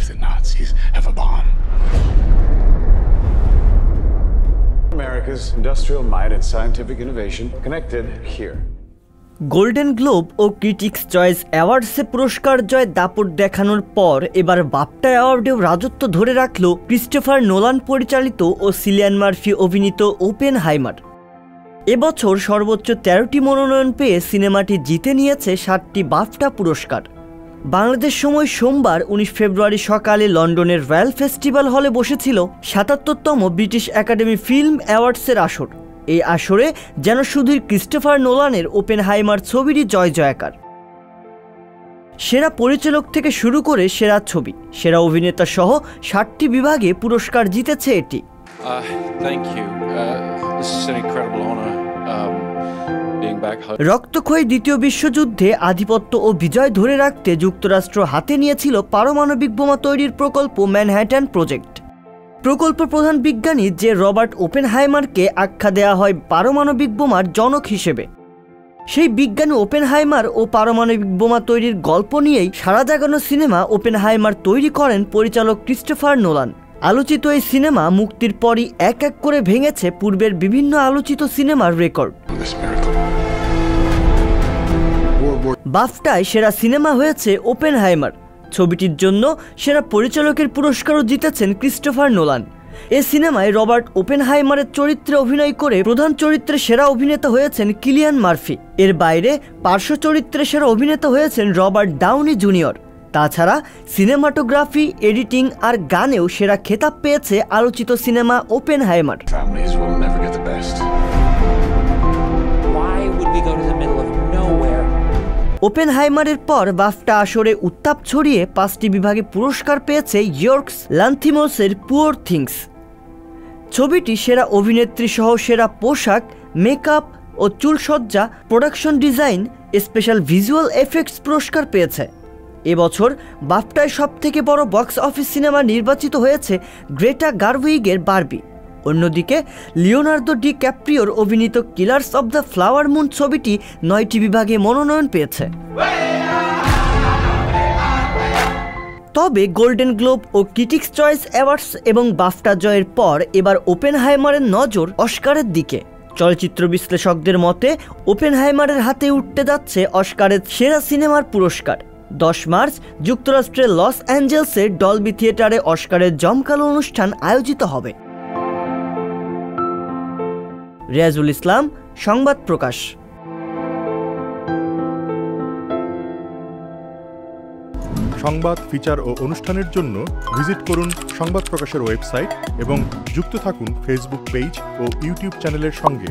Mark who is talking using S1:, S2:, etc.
S1: the Nazis ever bomb.
S2: America's industrial might and scientific innovation connected here.
S3: Golden globe ও critics choice অ্যাওয়ার্ডসে পুরস্কার জয় দাপট দেখানোর পর এবার বাফটা অ্যাওয়ার্ডেও রাজত্ব ধরে রাখল ক্রিস্টোফার নোলান পরিচালিত ও সিলিয়ান মার্ফি অভিনীত ওপেনহাইমার। এবছর সর্বোচ্চ 13টি মনোনয়ন পেয়ে সিনেমাটি জিতে নিয়েছে 7টি বাফটা পুরস্কার। বাংলাদেশ সময় সোমবার 19 ফেব্রুয়ারি সকালে লন্ডনের রয়্যাল ফেস্টিভ্যাল হলে বসেছিল 77তম ব্রিটিশ একাডেমি ফিল্ম অ্যাওয়ার্ডসের আসর। এই আসরে যেন শুধুই ক্রিস্টোফার নোলানের ওপেনহাইমার ছবিরই জয় জয়কার। সেরা পরিচালক থেকে শুরু করে সেরা ছবি, সেরা অভিনেতা সহ 7টি বিভাগে পুরস্কার জিতেছে এটি। রক্তক্ষয়ী দ্বিতীয় বিশ্বযুদ্ধে আধিপত্য ও বিজয় ধরে রাখতে যুক্তরাষ্ট্র হাতে নিয়েছিল পারমাণবিক বোমা তৈরির প্রকল্প ম্যানহ্যাটন প্রজেক্ট। প্রকল্প প্রধান বিজ্ঞানী যে রবার্ট ওপেনহাইমারকে আখ্যা দেওয়া হয় পারমাণবিক বোমার জনক হিসেবে। সেই বিজ্ঞানী ওপেনহাইমার ও পারমাণবিক বোমা তৈরির গল্প নিয়েই সারা জাগানো সিনেমা ওপেনহাইমার তৈরি করেন পরিচালক ক্রিস্টোফার নোলান। আলোচিত এই সিনেমা মুক্তির পরই এক এক করে ভেঙেছে পূর্বের বিভিন্ন আলোচিত সিনেমার রেকর্ড। বাফটায় সেরা সিনেমা হয়েছে ওপেনহাইমার। ছবিটির জন্য সেরা পরিচালকের পুরস্কারও জিতেছেন ক্রিস্টোফার নোলান। এ সিনেমায় রবার্ট ওপেনহাইমারের চরিত্রে অভিনয় করে প্রধান চরিত্রে সেরা অভিনেতা হয়েছেন কিলিয়ান মার্ফি। এর বাইরে পার্শ্ব চরিত্রে সেরা অভিনেতা হয়েছেন রবার্ট ডাউনি জুনিয়র। তাছাড়া সিনেমাটোগ্রাফি, এডিটিং আর গানেও সেরা খেতাব পেয়েছে আলোচিত সিনেমা ওপেনহাইমার। ওপেনহাইমারের পর বাফটা আসরে উত্তাপ ছড়িয়ে 5টি বিভাগে পুরস্কার পেয়েছে ইয়র্কস ল্যান্থিমোসের পুয়ার থিংস। ছবিটি সেরা অভিনেত্রী সহ সেরা পোশাক, মেকআপ ও চুলসজ্জা, production design, special visual effects পুরস্কার পেয়েছে। এবছর বাফটায় সবথেকে বড় বক্স অফিস সিনেমা নির্বাচিত হয়েছে গ্রেটা গারউইগের বারবি। অন্যদিকে লিওনার্দো ডি ক্যাপ্রিওর অভিনীত killers of the flower moon ছবিটি 9টি বিভাগে মনোনয়ন পেয়েছে। তবে গোল্ডেন গ্লোব ও ক্রিটিক্স চয়েস অ্যাওয়ার্ডস এবং বাফটা জয়ের পর এবার ওপেনহাইমারের নজর অস্কারের দিকে। চলচ্চিত্র বিশ্লেষকদের মতে ওপেনহাইমারের হাতে উঠতে যাচ্ছে অস্কারের সেরা সিনেমার পুরস্কার। 10 মার্চ যুক্তরাষ্ট্রের লস অ্যাঞ্জেলসের ডলবি থিয়েটারে অস্কারের জমকালো অনুষ্ঠান আয়োজিত হবে। রিয়াজুল ইসলাম, সংবাদ প্রকাশ।
S4: সংবাদ, ফিচার ও অনুষ্ঠানের জন্য ভিজিট করুন সংবাদ প্রকাশের ওয়েবসাইট এবং যুক্ত থাকুন ফেসবুক পেজ ও ইউটিউব চ্যানেলের সঙ্গে।